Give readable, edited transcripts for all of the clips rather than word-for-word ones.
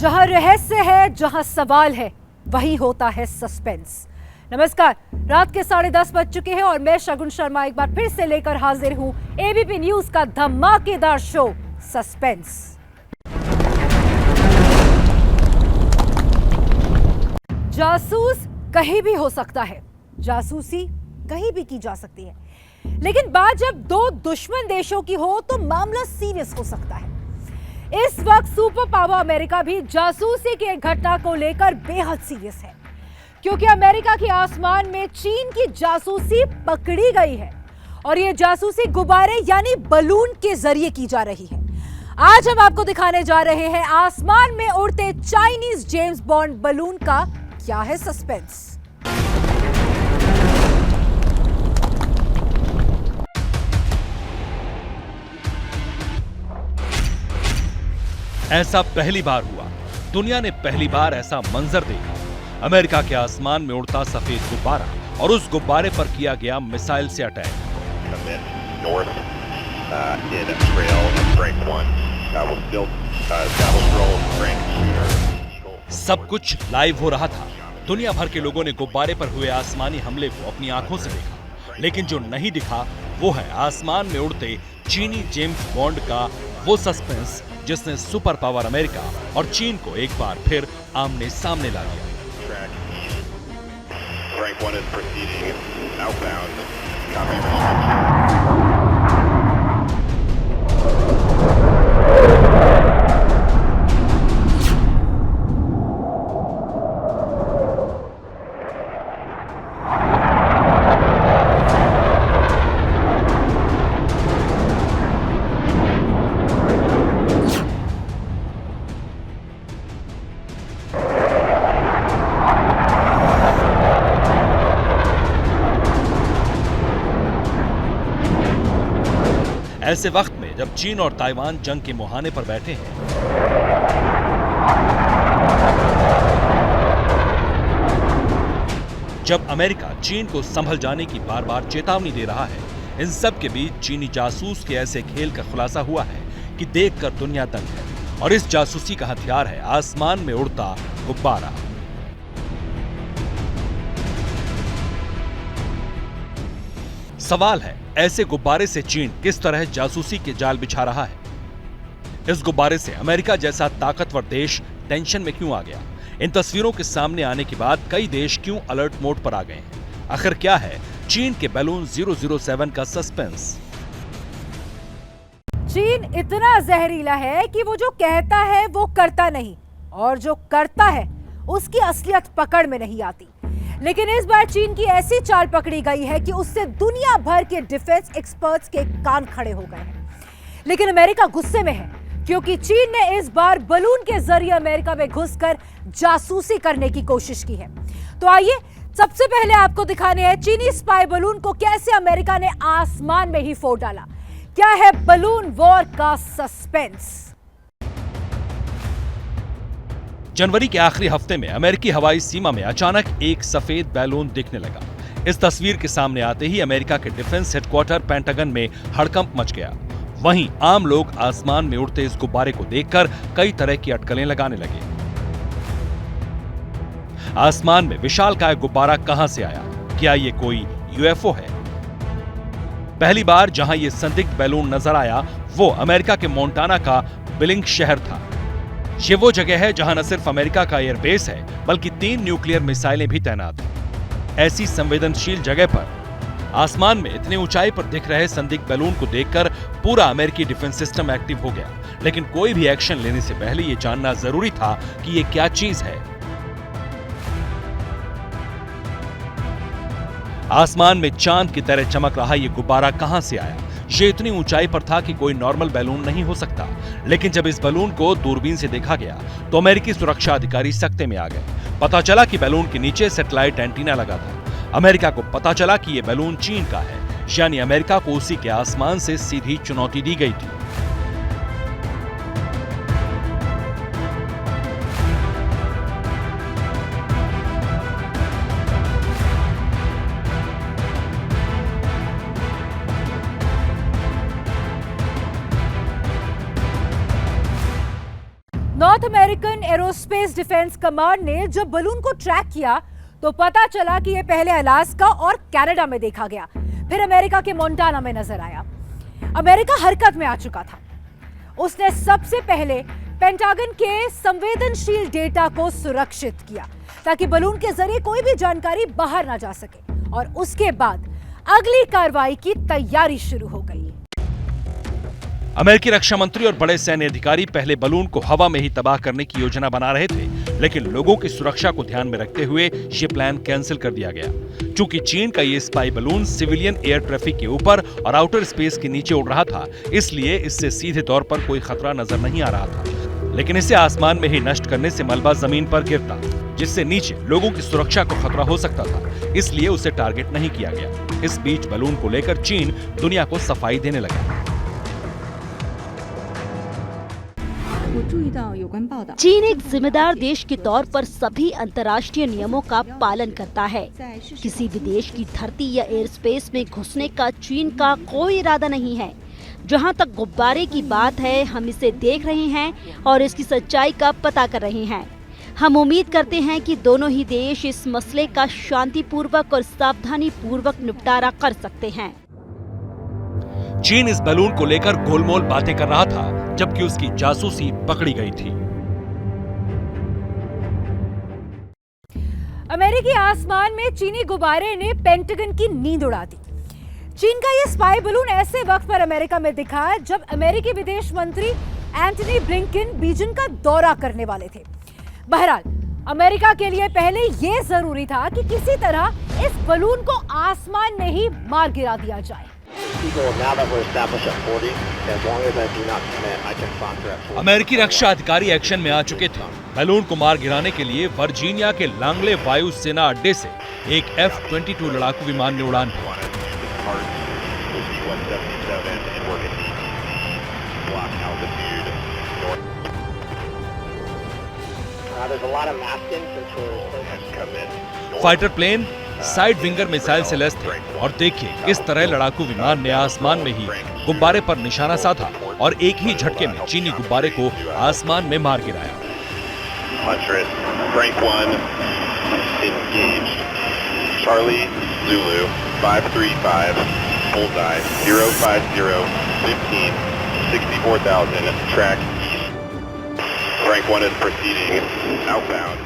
जहां रहस्य है, जहां सवाल है, वही होता है सस्पेंस। नमस्कार, रात के 10:30 बज चुके हैं और मैं शगुन शर्मा एक बार फिर से लेकर हाजिर हूं एबीपी न्यूज का धमाकेदार शो सस्पेंस। जासूस कहीं भी हो सकता है, जासूसी कहीं भी की जा सकती है, लेकिन बात जब दो दुश्मन देशों की हो तो मामला सीरियस हो सकता है। इस वक्त सुपर पावर अमेरिका भी जासूसी की एक घटना को लेकर बेहद सीरियस है, क्योंकि अमेरिका के आसमान में चीन की जासूसी पकड़ी गई है और यह जासूसी गुब्बारे यानी बलून के जरिए की जा रही है। आज हम आपको दिखाने जा रहे हैं आसमान में उड़ते चाइनीज जेम्स बॉन्ड बलून का क्या है सस्पेंस। ऐसा पहली बार हुआ। दुनिया ने पहली बार ऐसा मंजर देखा। अमेरिका के आसमान में उड़ता सफेद गुब्बारा और उस गुब्बारे पर किया गया मिसाइल से अटैक। सब कुछ लाइव हो रहा था। दुनिया भर के लोगों ने गुब्बारे पर हुए आसमानी हमले को अपनी आंखों से देखा, लेकिन जो नहीं दिखा वो है आसमान में उड़ते चीनी जेम्स बॉन्ड का वो सस्पेंस जिसने सुपर पावर अमेरिका और चीन को एक बार फिर आमने सामने ला दिया। ऐसे वक्त में जब चीन और ताइवान जंग के मुहाने पर बैठे हैं, जब अमेरिका चीन को संभल जाने की बार बार चेतावनी दे रहा है, इन सब के बीच चीनी जासूस के ऐसे खेल का खुलासा हुआ है कि देखकर दुनिया दंग है। और इस जासूसी का हथियार है आसमान में उड़ता गुब्बारा। सवाल है, ऐसे गुब्बारे से चीन किस तरह जासूसी के जाल बिछा रहा है? इस गुब्बारे से अमेरिका जैसा ताकतवर देश टेंशन में क्यों आ गया? इन तस्वीरों के सामने आने के बाद कई देश क्यों अलर्ट मोड पर आ गए हैं? आखिर क्या है चीन के बैलून 007 का सस्पेंस? चीन इतना जहरीला है कि वो जो कहता है वो करता नहीं, और जो करता है उसकी असलियत पकड़ में नहीं आती। लेकिन इस बार चीन की ऐसी चाल पकड़ी गई है कि उससे दुनिया भर के डिफेंस एक्सपर्ट्स के कान खड़े हो गए हैं। लेकिन अमेरिका गुस्से में है, क्योंकि चीन ने इस बार बलून के जरिए अमेरिका में घुसकर जासूसी करने की कोशिश की है। तो आइए सबसे पहले आपको दिखाने हैं चीनी स्पाई बलून को कैसे अमेरिका ने आसमान में ही फोड़ डाला। क्या है बलून वॉर का सस्पेंस। जनवरी के आखिरी हफ्ते में अमेरिकी हवाई सीमा में अचानक एक सफेद बैलून दिखने लगा। इस तस्वीर के सामने आते ही अमेरिका के डिफेंस हेडक्वार्टर पेंटागन में हड़कंप मच गया। वहीं आम लोग आसमान में उड़ते इस गुब्बारे को देखकर कई तरह की अटकलें लगाने लगे। आसमान में विशालकाय गुब्बारा कहां से आया? क्या ये कोई यूएफओ है? पहली बार जहां ये संदिग्ध बैलून नजर आया वो अमेरिका के मोंटाना का बिलिंग शहर था। ये वो जगह है जहां न सिर्फ अमेरिका का एयरबेस है बल्कि 3 न्यूक्लियर मिसाइलें भी तैनात हैं। ऐसी संवेदनशील जगह पर आसमान में इतने ऊंचाई पर दिख रहे संदिग्ध बैलून को देखकर पूरा अमेरिकी डिफेंस सिस्टम एक्टिव हो गया। लेकिन कोई भी एक्शन लेने से पहले यह जानना जरूरी था कि यह क्या चीज है। आसमान में चांद की तरह चमक रहा यह गुब्बारा कहां से आया? ये इतनी ऊंचाई पर था कि कोई नॉर्मल बैलून नहीं हो सकता। लेकिन जब इस बैलून को दूरबीन से देखा गया तो अमेरिकी सुरक्षा अधिकारी सकते में आ गए। पता चला कि बैलून के नीचे सैटेलाइट एंटीना लगा था। अमेरिका को पता चला कि यह बैलून चीन का है, यानी अमेरिका को उसी के आसमान से सीधी चुनौती दी गई थी। North American aerospace defence command ने जब बलून को ट्रैक किया तो पता चला कि यह पहले अलास्का और कनाडा में देखा गया, फिर अमेरिका के मोंटाना में नजर आया। अमेरिका हरकत में आ चुका था। उसने सबसे पहले पेंटागन के संवेदनशील डेटा को सुरक्षित किया ताकि बलून के जरिए कोई भी जानकारी बाहर ना जा सके, और उसके बाद अगली कार्रवाई की तैयारी शुरू हो गई। अमेरिकी रक्षा मंत्री और बड़े सैन्य अधिकारी पहले बलून को हवा में ही तबाह करने की योजना बना रहे थे, लेकिन लोगों की सुरक्षा को ध्यान में रखते हुए ये प्लान कैंसिल कर दिया गया। चूंकि चीन का ये spy balloon civilian air traffic के ऊपर और आउटर स्पेस के नीचे उड़ रहा था, इसलिए इससे सीधे तौर पर कोई खतरा नजर नहीं आ रहा था। लेकिन इसे आसमान में ही नष्ट करने से मलबा जमीन पर गिरता, जिससे नीचे लोगों की सुरक्षा को खतरा हो सकता था, इसलिए उसे टारगेट नहीं किया गया। इस बीच बलून को लेकर चीन दुनिया को सफाई देने लगा। चीन एक जिम्मेदार देश के तौर पर सभी अंतर्राष्ट्रीय नियमों का पालन करता है। किसी भी देश की धरती या एयर स्पेस में घुसने का चीन का कोई इरादा नहीं है। जहां तक गुब्बारे की बात है, हम इसे देख रहे हैं और इसकी सच्चाई का पता कर रहे हैं। हम उम्मीद करते हैं कि दोनों ही देश इस मसले का शांतिपूर्वक और सावधानी पूर्वक निपटारा कर सकते हैं। चीन इस बलून को लेकर गोलमोल बातें कर रहा था, जबकि उसकी जासूसी पकड़ी गई थी। अमेरिकी आसमान में चीनी गुब्बारे ने पेंटागन की नींद उड़ा दी। चीन का यह स्पाई बलून ऐसे वक्त पर अमेरिका में दिखा जब अमेरिकी विदेश मंत्री एंटनी ब्लिंकन बीजिंग का दौरा करने वाले थे। बहरहाल, अमेरिका के लिए पहले यह जरूरी था कि किसी तरह इस बलून को आसमान में ही मार गिरा दिया जाए। अमेरिकी रक्षा अधिकारी एक्शन में आ चुके थे। बलून को मार गिराने के लिए वर्जीनिया के लांगले वायु सेना अड्डे से एक F-22 लड़ाकू विमान ने उड़ान भरी। Fighter plane sidewinder missile से लैस थे, और देखिए किस तरह लड़ाकू विमान ने आसमान में ही गुब्बारे पर निशाना साधा और एक ही झटके में चीनी गुब्बारे को आसमान में मार गिराया। Charlie Zulu 535 bullseye 050 15 64,000 track east. Frank 1 is proceeding outbound.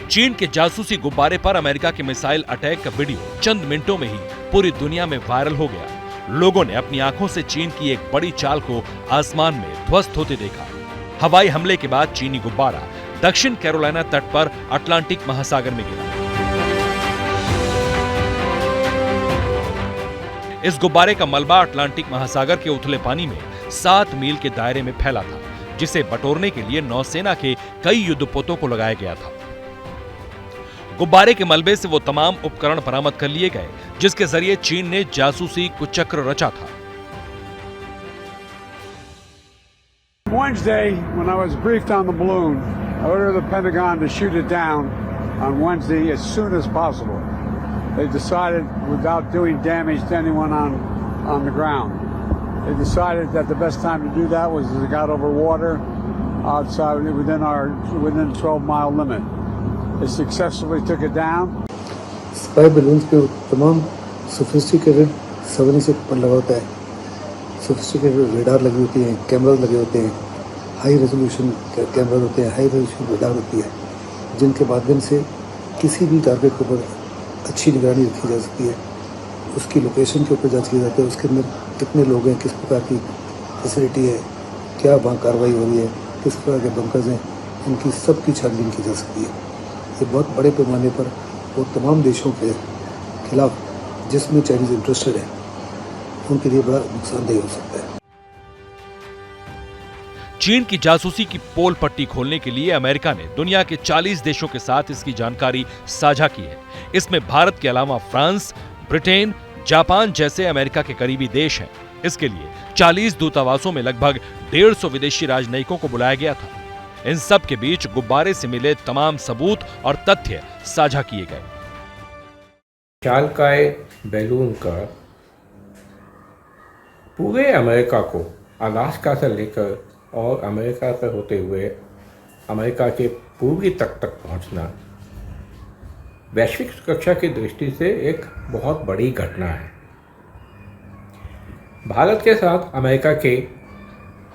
चीन के जासूसी गुब्बारे पर अमेरिका के मिसाइल अटैक का वीडियो चंद मिनटों में ही पूरी दुनिया में वायरल हो गया। लोगों ने अपनी आंखों से चीन की एक बड़ी चाल को आसमान में ध्वस्त होते देखा। हवाई हमले के बाद चीनी गुब्बारा दक्षिण कैरोलिना तट पर अटलांटिक महासागर में गिरा। इस गुब्बारे का मलबा अटलांटिक महासागर के उथले पानी में 7 मील के दायरे में फैला था, जिसे बटोरने के लिए नौसेना के कई युद्धपोतों को लगाया गया था। गुब्बारे के मलबे से वो तमाम उपकरण बरामद कर लिए गए जिसके जरिए चीन ने जासूसी कुचक्र रचा था। Wednesday, when I was briefed on the balloon, I ordered the Pentagon to shoot it down on Wednesday as soon as possible. They decided, without doing damage to anyone on the ground, they decided that the best time to do that was as it got over water outside within 12-mile limit. They successfully took it down. Spy balloons पे तमाम sophisticated सवनी से लगा होता है, sophisticated radar लगी होती हैं, cameras लगे होते हैं, हाई रेजोल्यूशन कैमरास होते हैं, हाई रेजोल्यूशन रेडार होती है, जिनके माध्यम से किसी भी टारगेट के ऊपर अच्छी निगरानी रखी जा सकती है। उसकी लोकेशन के ऊपर जांच की जाती है, उसके अंदर कितने लोग हैं, किस प्रकार की फैसिलिटी है, क्या वहाँ कार्रवाई हो रही है, किस प्रकार के बंकर्स हैं, इनकी सबकी छानबीन की जा सकती है। ये बहुत बड़े पैमाने पर वो तमाम देशों के खिलाफ जिसमें चाइनीज इंटरेस्टेड है उनके लिए बड़ा नुकसानदेह हो सकता है। चीन की जासूसी की पोल पट्टी खोलने के लिए अमेरिका ने दुनिया के 40 देशों के साथ इसकी जानकारी साझा की है। इसमें भारत के अलावा फ्रांस, ब्रिटेन, जापान जैसे अमेरिका के करीबी देश हैं। इसके लिए 40 दूतावासों में लगभग 150 विदेशी राजनयिकों को बुलाया गया था। इन सब के बीच गुब्बारे से मिले तमाम सबूत और तथ्य साझा किए गए। विशालकाय बैलून का पूरे अमेरिका को अलास्का से लेकर और अमेरिका पर होते हुए अमेरिका के पूर्वी तट तक पहुंचना वैश्विक सुरक्षा की दृष्टि से एक बहुत बड़ी घटना है। भारत के साथ अमेरिका के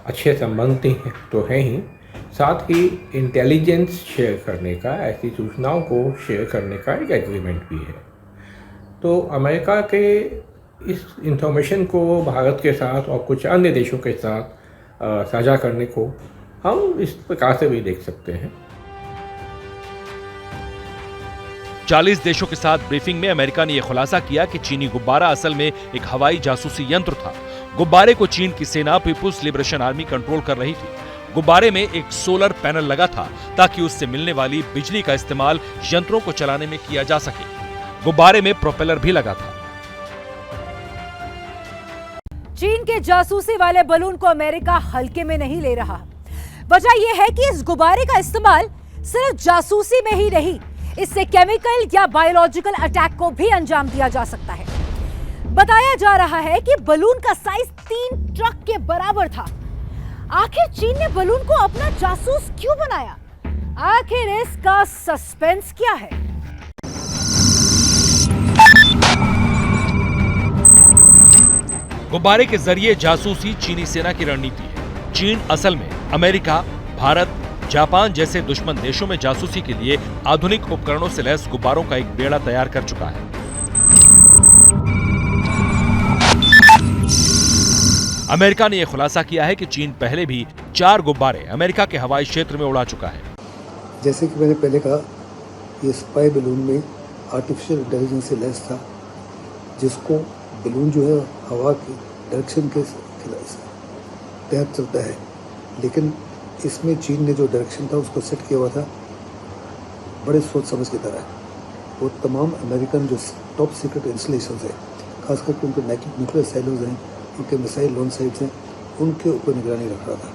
अच्छे संबंध तो हैं ही, साथ ही इंटेलिजेंस शेयर करने का, ऐसी सूचनाओं को शेयर करने का एक एग्रीमेंट भी है। तो अमेरिका के इस इंफॉर्मेशन को भारत के साथ और कुछ अन्य देशों के साथ साझा करने को हम इस प्रकार से भी देख सकते हैं। 40 देशों के साथ ब्रीफिंग में अमेरिका ने यह खुलासा किया कि चीनी गुब्बारा असल में एक हवाई जासूसी यंत्र था। गुब्बारे को चीन की सेना पीपुल्स लिबरेशन आर्मी कंट्रोल कर रही थी। गुब्बारे में एक सोलर पैनल लगा था ताकि उससे मिलने वाली बिजली का इस्तेमाल यंत्रों को चलाने में किया जा सके। गुब्बारे में प्रोपेलर भी लगा था। चीन के जासूसी वाले बलून को अमेरिका हल्के में नहीं ले रहा। वजह यह है कि इस गुब्बारे का इस्तेमाल सिर्फ जासूसी में ही नहीं, इससे केमिकल या बायोलॉजिकल अटैक को भी अंजाम दिया जा सकता है। बताया जा रहा है कि बलून का साइज 3 ट्रक के बराबर था। आखिर चीन ने बलून को अपना जासूस क्यों बनाया? आखिर इसका सस्पेंस क्या है? गुब्बारे के जरिए जासूसी चीनी सेना की रणनीति है। चीन असल में अमेरिका, भारत, जापान जैसे दुश्मन देशों में जासूसी के लिए आधुनिक उपकरणों से लैस गुब्बारों का एक बेड़ा तैयार कर चुका है। अमेरिका ने यह खुलासा किया है कि चीन पहले भी 4 गुब्बारे अमेरिका के हवाई क्षेत्र में उड़ा चुका है। जैसे कि मैंने पहले कहा, ये स्पाई बलून में आर्टिफिशियल इंटेलिजेंस से लैस था, जिसको बलून जो है हवा की डायरेक्शन के तहत चलता है, लेकिन इसमें चीन ने जो डायरेक्शन था उसको सेट किया हुआ था बड़े सोच समझ की तरह। वो तमाम अमेरिकन जो टॉप सीक्रेट इंस्टॉलेशंस है, खासकर के उनके न्यूक्लियर साइलोज हैं, उनके मिसाइल लॉन्च साइट्स हैं, उनके ऊपर निगरानी रख रहा था।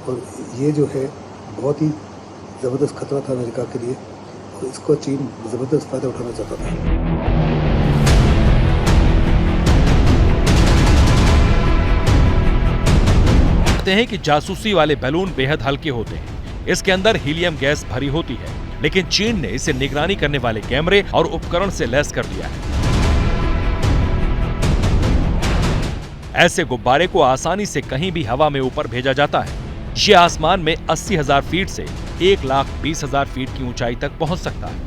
और ये जो है बहुत ही ज़बरदस्त खतरा था अमेरिका के लिए, और इसको चीन ज़बरदस्त फ़ायदा उठाना चाहता था। हैं कि जासूसी वाले बैलून बेहद हल्के होते हैं। इसके अंदर हीलियम गैस भरी होती है, लेकिन चीन ने इसे निगरानी करने वाले कैमरे और उपकरण से लैस कर दिया है। ऐसे गुब्बारे को आसानी से कहीं भी हवा में ऊपर भेजा जाता है। ये आसमान में 80,000 फीट से 1,20,000 फीट की ऊंचाई तक पहुंच सकता है।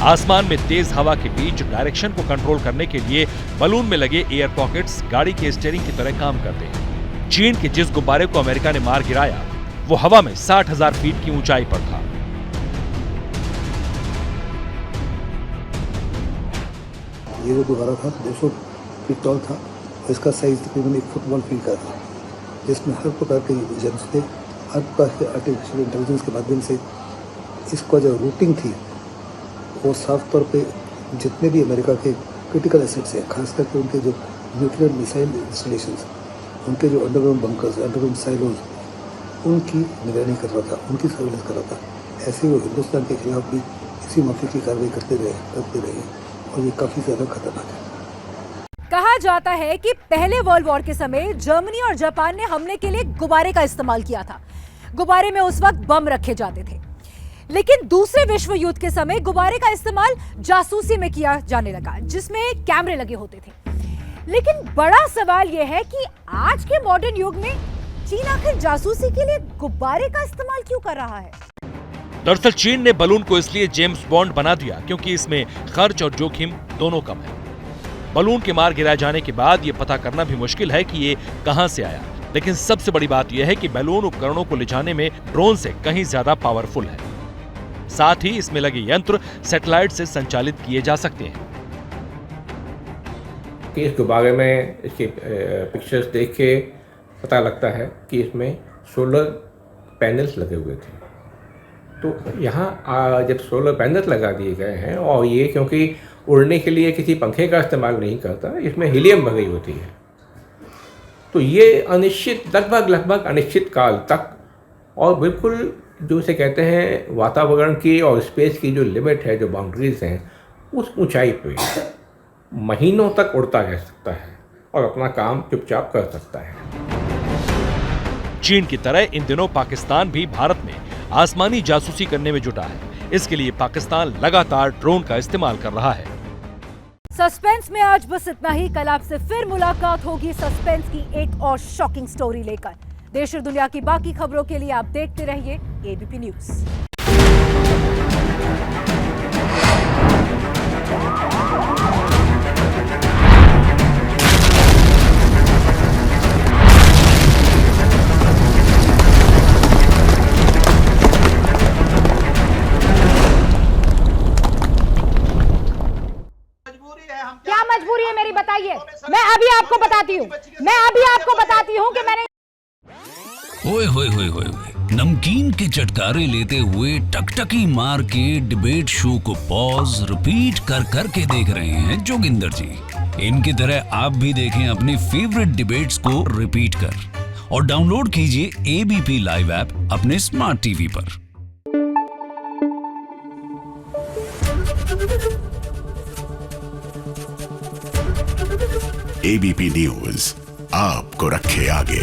आसमान में तेज हवा के बीच डायरेक्शन को कंट्रोल करने के लिए बलून में लगे एयर पॉकेट्स गाड़ी के स्टीयरिंग की तरह काम करते हैं। चीन के जिस गुब्बारे को अमेरिका ने मार गिराया वो हवा में 60,000 फीट की ऊंचाई पर था। ये जो गुब्बारा था 200 फीट टॉल था, और इसका साइज तकरीबन 1 फुटबॉल फील्ड का था, जिसमें हर प्रकार के एजेंट्स थे, हर प्रकार के आर्टिफिशियल इंटेलिजेंस के माध्यम से इसका जो रूटिंग थी वो साफ तौर पे जितने भी अमेरिका के क्रिटिकल एसेट्स हैं, खास करके उनके जो न्यूक्लियर मिसाइल इंस्टॉलेशंस, उनके जो अंडरग्राउंड बंकर्स, अंडरग्राउंड साइलोज, उनकी निगरानी कर रहा था, उनकी सर्वेलेंस कर रहा था। ऐसे वो हिंदुस्तान के खिलाफ भी इसी माफी की कार्रवाई करते रहे, और ये काफ़ी ज़्यादा खतरनाक है। कहा जाता है कि पहले वर्ल्ड वॉर के समय जर्मनी और जापान ने हमले के लिए गुब्बारे का इस्तेमाल किया था। गुब्बारे में उस वक्त बम रखे जाते थे, लेकिन दूसरे विश्व युद्ध के समय गुब्बारे का इस्तेमाल जासूसी में किया जाने लगा, जिसमें कैमरे लगे होते थे। लेकिन बड़ा सवाल यह है कि आज के मॉडर्न युग में चीन आखिर जासूसी के लिए गुब्बारे का इस्तेमाल क्यों कर रहा है? दरअसल चीन ने बलून को इसलिए जेम्स बॉन्ड बना दिया क्योंकि इसमें खर्च और जोखिम दोनों कम है। बलून के मार गिराए जाने के बाद यह पता करना भी मुश्किल है कि ये कहां से आया, लेकिन सबसे बड़ी बात यह है कि बैलून उपकरणों को ले जाने में ड्रोन से कहीं ज्यादा पावरफुल है। साथ ही इसमें लगे यंत्र सैटेलाइट से संचालित किए जा सकते हैं। इस गुब्बारे में इसके पिक्चर्स देख के पता लगता है कि इसमें सोलर पैनल्स लगे हुए थे। तो यहाँ जब सोलर पैनल्स लगा दिए गए हैं, और ये क्योंकि उड़ने के लिए किसी पंखे का इस्तेमाल नहीं करता, इसमें हीलियम भरी होती है, तो ये अनिश्चित लगभग अनिश्चित काल तक, और बिल्कुल जो इसे कहते हैं वातावरण की और स्पेस की जो लिमिट है, जो बाउंड्रीज हैं, उस ऊंचाई पे महीनों तक उड़ता रह सकता है और अपना काम चुपचाप कर सकता है। चीन की तरह इन दिनों पाकिस्तान भी भारत में आसमानी जासूसी करने में जुटा है। इसके लिए पाकिस्तान लगातार ड्रोन का इस्तेमाल कर रहा है। सस्पेंस में आज बस इतना ही। कल आपसे फिर मुलाकात होगी सस्पेंस की एक और शॉकिंग स्टोरी लेकर। देश और दुनिया की बाकी खबरों के लिए आप देखते रहिए एबीपी न्यूज। क्या मजबूरी है मेरी, बताइए। मैं अभी आपको बताती हूँ कि मैंने ओए होए होए होए होए। नमकीन के चटकारे लेते हुए टकटकी मार के डिबेट शो को पॉज रिपीट कर कर के देख रहे हैं जोगिंदर जी। इनकी तरह आप भी देखें अपनी फेवरेट डिबेट्स को रिपीट कर और डाउनलोड कीजिए एबीपी लाइव ऐप अपने स्मार्ट टीवी पर। एबीपी न्यूज आपको रखे आगे।